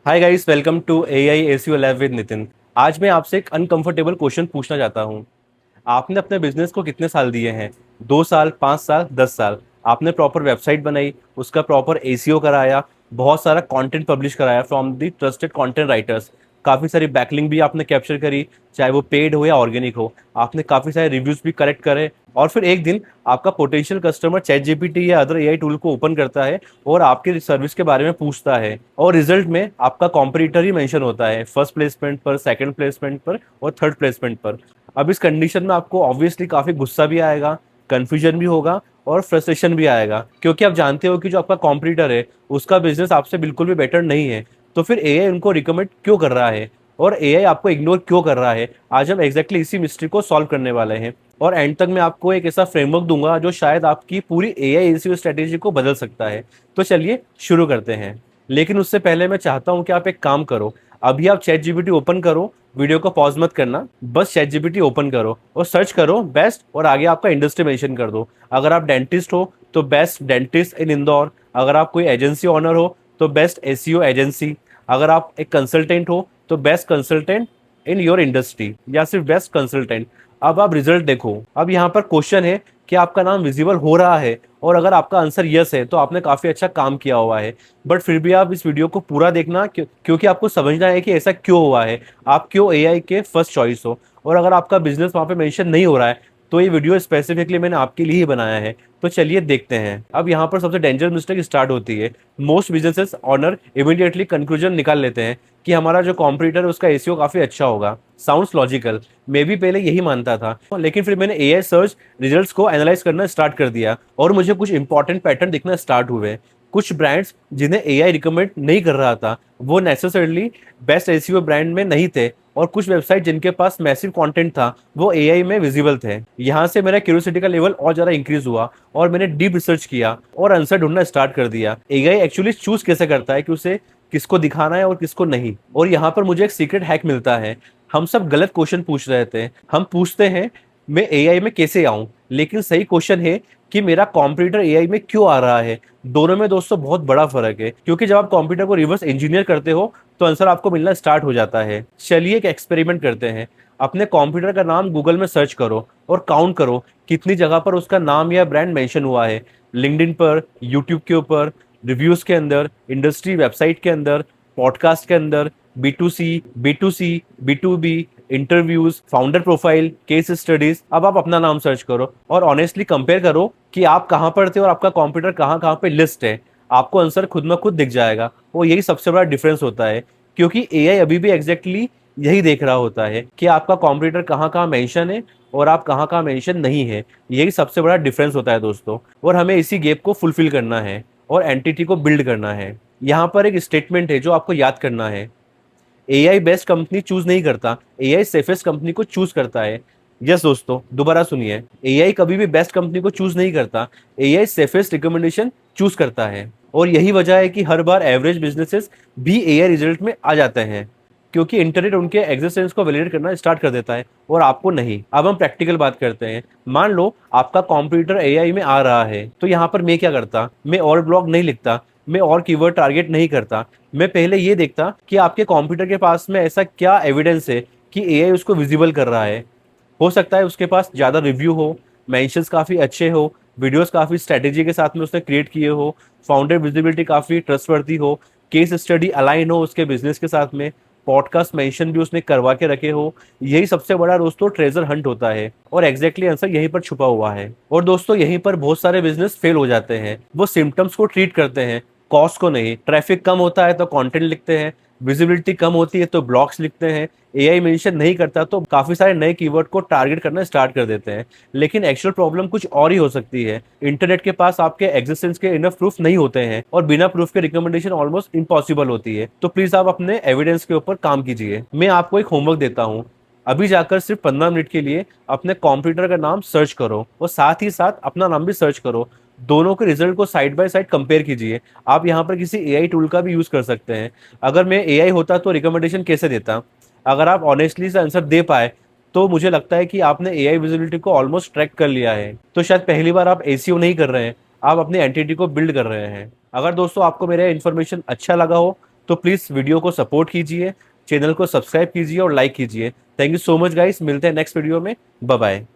Hi guys, welcome to AI SEO lab with Nitin. आज मैं आपसे एक अनकंफर्टेबल क्वेश्चन पूछना चाहता हूँ। आपने अपने बिजनेस को कितने साल दिए हैं? 2 साल, 5 साल, 10 साल? आपने प्रॉपर वेबसाइट बनाई, उसका प्रॉपर एसीओ कराया, बहुत सारा कंटेंट पब्लिश कराया from the trusted content writers. काफ़ी सारी बैकलिंक भी आपने कैप्चर करी, चाहे वो पेड हो या ऑर्गेनिक हो। आपने काफ़ी सारे रिव्यूज भी कलेक्ट करे, और फिर एक दिन आपका पोटेंशियल कस्टमर चैट जीपीटी या अदर एआई टूल को ओपन करता है और आपके सर्विस के बारे में पूछता है, और रिजल्ट में आपका कॉम्पिटिटर ही मेंशन होता है, फर्स्ट प्लेसमेंट पर, सेकंड प्लेसमेंट पर और थर्ड प्लेसमेंट पर। अब इस कंडीशन में आपको ऑब्वियसली काफ़ी गुस्सा भी आएगा, कन्फ्यूजन भी होगा और फ्रस्ट्रेशन भी आएगा, क्योंकि आप जानते हो कि जो आपका कॉम्पिटिटर है उसका बिजनेस आपसे बिल्कुल भी बेटर नहीं है। तो फिर एआई उनको रिकमेंड क्यों कर रहा है और एआई आपको इग्नोर क्यों कर रहा है? आज हम एग्जैक्टली इसी मिस्ट्री को सॉल्व करने वाले हैं, और एंड तक मैं आपको एक ऐसा फ्रेमवर्क दूंगा जो शायद आपकी पूरी एआई एसईओ स्ट्रेटेजी को बदल सकता है। तो चलिए शुरू करते हैं। लेकिन उससे पहले मैं चाहता हूं कि आप एक काम करो। अभी आप चैट जीपीटी ओपन करो, वीडियो को पॉज मत करना, बस चैट जीपीटी ओपन करो और सर्च करो बेस्ट, और आगे आपका इंडस्ट्री मेंशन कर दो। अगर आप डेंटिस्ट हो तो बेस्ट डेंटिस्ट इन इंदौर। अगर आप कोई एजेंसी ऑनर हो तो बेस्ट एसईओ एजेंसी। अगर आप एक कंसल्टेंट हो तो best consultant in your industry, या सिर्फ बेस्ट कंसल्टेंट। अब आप रिजल्ट देखो। अब यहाँ पर क्वेश्चन है कि आपका नाम विजिबल हो रहा है, और अगर आपका आंसर यस है तो आपने काफी अच्छा काम किया हुआ है। बट फिर भी आप इस वीडियो को पूरा देखना, क्योंकि आपको समझना है कि ऐसा क्यों हुआ है, आप क्यों एआई के फर्स्ट चॉइस हो। और अगर आपका बिजनेस वहां पे मेंशन नहीं हो रहा है तो ये वीडियो स्पेसिफिकली मैंने आपके लिए ही बनाया है। तो चलिए देखते हैं। अब यहाँ पर सबसे डेंजर मिस्टेक स्टार्ट होती है। Most businesses owner immediately conclusion निकाल लेते हैं कि हमारा जो कॉम्पिटिटर है उसका एसीओ काफी अच्छा होगा। साउंड्स लॉजिकल, मैं भी पहले यही मानता था, लेकिन फिर मैंने एआई सर्च रिजल्ट्स को एनालाइज करना स्टार्ट कर दिया और मुझे कुछ इंपॉर्टेंट पैटर्न दिखना स्टार्ट हुए। कुछ ब्रांड्स जिन्हें एआई रिकमेंड नहीं कर रहा था वो नेसेसरली बेस्ट एसीओ ब्रांड में नहीं थे, और कुछ वेबसाइट जिनके पास मैसिव कंटेंट था वो एआई में विजिबल थे। यहाँ से मेरा क्यूरियोसिटी का लेवल और ज्यादा इंक्रीज हुआ और मैंने डीप रिसर्च किया और आंसर ढूंढना स्टार्ट कर दिया। एआई एक्चुअली चूज कैसे करता है कि उसे किसको दिखाना है और किसको नहीं। और यहाँ पर मुझे एक सीक्रेट हैक मिलता है। हम सब गलत क्वेश्चन पूछ रहे थे। हम पूछते हैं मैं एआई में कैसे आऊं, लेकिन सही क्वेश्चन है कि मेरा कंप्यूटर एआई में क्यों आ रहा है। दोनों में दोस्तों बहुत बड़ा फर्क है, क्योंकि जब आप कंप्यूटर को रिवर्स इंजीनियर करते हो तो आंसर आपको मिलना स्टार्ट हो जाता है। चलिए एक एक्सपेरिमेंट करते हैं। अपने कंप्यूटर का नाम गूगल में सर्च करो और काउंट करो कितनी जगह पर उसका नाम या ब्रांड मेंशन हुआ है। लिंक्डइन पर, यूट्यूब के ऊपर, रिव्यूज के अंदर, इंडस्ट्री वेबसाइट के अंदर, पॉडकास्ट के अंदर, B to C, B to B, interviews, founder profile, case studies. अब आप अपना नाम सर्च करो और ऑनेस्टली कंपेयर करो कि आप कहाँ पर थे और आपका कंप्यूटर कहाँ कहाँ पे लिस्ट है। आपको आंसर खुद में खुद दिख जाएगा, और यही सबसे बड़ा डिफरेंस होता है, क्योंकि एआई अभी भी एग्जैक्टली यही देख रहा होता है कि आपका कंप्यूटर कहाँ कहाँ मेंशन है और आप कहाँ कहाँ मेंशन नहीं है। यही सबसे बड़ा डिफरेंस होता है दोस्तों, और हमें इसी गैप को फुलफिल करना है और एंटिटी को बिल्ड करना है। यहाँ पर एक स्टेटमेंट है जो आपको याद करना है। एआई बेस्ट कंपनी चूज नहीं करता, एआई सेफेस्ट कंपनी को चूज करता है। यस दोस्तों, दोबारा सुनिए। एआई कभी भी बेस्ट कंपनी को चूज नहीं करता, एआई सेफेस्ट रिकमेंडेशन चूज करता है। और यही वजह है कि हर बार एवरेज बिजनेसेस भी एआई रिजल्ट में आ जाते हैं, क्योंकि इंटरनेट उनके एग्जिस्टेंस को वैलिडेट करना स्टार्ट कर देता है और आपको नहीं। अब हम प्रैक्टिकल बात करते हैं। मान लो आपका कंप्यूटर एआई में आ रहा है, तो यहाँ पर मैं क्या करता? मैं और ब्लॉग नहीं लिखता, मैं और कीवर्ड टारगेट नहीं करता। मैं पहले ये देखता कि आपके कंप्यूटर के पास में ऐसा क्या एविडेंस है कि एआई उसको विजिबल कर रहा है। हो सकता है उसके पास ज़्यादा रिव्यू हो, मेंशंस काफ़ी अच्छे हो, वीडियोस काफ़ी स्ट्रेटेजी के साथ में उसने क्रिएट किए हो, फाउंडर विजिबिलिटी काफ़ी ट्रस्टवर्दी हो, केस स्टडी अलाइन हो उसके बिजनेस के साथ में, पॉडकास्ट मेंशन भी उसने करवा के रखे हो। यही सबसे बड़ा दोस्तों ट्रेजर हंट होता है, और एग्जैक्टली आंसर यहीं पर छुपा हुआ है। और दोस्तों यहीं पर बहुत सारे बिजनेस फेल हो जाते हैं। वो सिम्टम्स को ट्रीट करते हैं, कॉस्ट को नहीं। ट्रैफिक कम होता है तो कंटेंट लिखते हैं, विजिबिलिटी कम होती है तो ब्लॉग्स लिखते हैं, एआई मेंशन नहीं करता तो काफी सारे नए कीवर्ड को टारगेट करना स्टार्ट कर देते हैं। लेकिन एक्चुअल प्रॉब्लम कुछ और ही हो सकती है। इंटरनेट के पास आपके एग्जिस्टेंस के इनफ प्रूफ नहीं होते हैं, और बिना प्रूफ के रिकमेंडेशन ऑलमोस्ट इम्पॉसिबल होती है। तो प्लीज आप अपने एविडेंस के ऊपर काम कीजिए। मैं आपको एक होमवर्क देता हूँ। अभी जाकर सिर्फ 15 मिनट के लिए अपने कंप्यूटर का नाम सर्च करो और साथ ही साथ अपना नाम भी सर्च करो। दोनों के रिजल्ट को साइड बाय साइड कंपेयर कीजिए। आप यहाँ पर किसी एआई टूल का भी यूज कर सकते हैं। अगर मैं एआई होता तो रिकमेंडेशन कैसे देता? अगर आप ऑनेस्टली से आंसर दे पाए तो मुझे लगता है कि आपने एआई विजिबिलिटी को ऑलमोस्ट ट्रैक कर लिया है। तो शायद पहली बार आप एसीओ नहीं कर रहे हैं, आप अपनी एंटिटी को बिल्ड कर रहे हैं। अगर दोस्तों आपको मेरा इन्फॉर्मेशन अच्छा लगा हो तो प्लीज़ वीडियो को सपोर्ट कीजिए, चैनल को सब्सक्राइब कीजिए और लाइक कीजिए। Thank you so much guys, मिलते हैं नेक्स्ट वीडियो में। Bye bye.